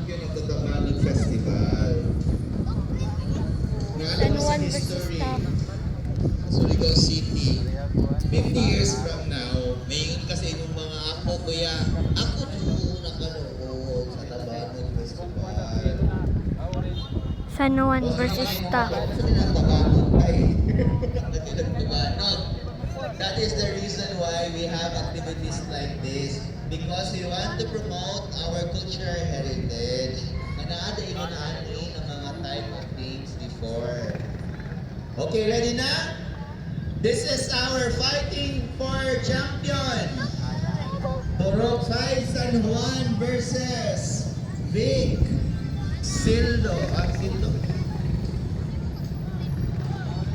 champion of the Tagalog Festival. San Juan versus history. Taft. Surigao City. 50 years from now, mayon kasi yung mga ako, kuya, ako doon nakanood sa Tagalog Festival. San Juan versus Taft. That is the reason why we have activities like this, because we want to promote our cultural heritage na naadaingan ng mga type of things before. Okay, ready na? This is our fighting for champion. Turok 5 San Juan versus Vic Sildo. Sildo.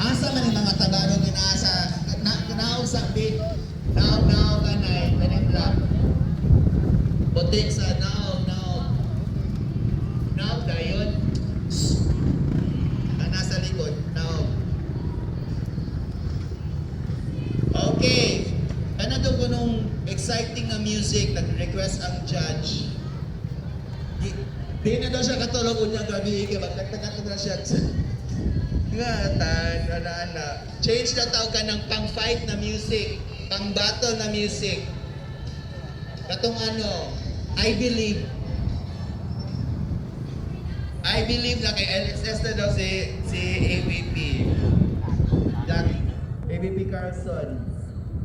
Asa man yung mga Tagalog na nasa sa Vic. Now kanay kanay black. Putik sa now dayon. Nasa likod now. Okay. Ano daw ko nung exciting na music nag-request ang judge. Di na daw siya katulog unya gabi kay magtagtagat na siya. Ngatan, ana. Change na tawag ka ng pang-fight na music, pang-battle na music. Katong ano, I believe na kay LSS na daw si AVP. Jack, AVP Carlson.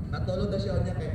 Natulog na siya niya kay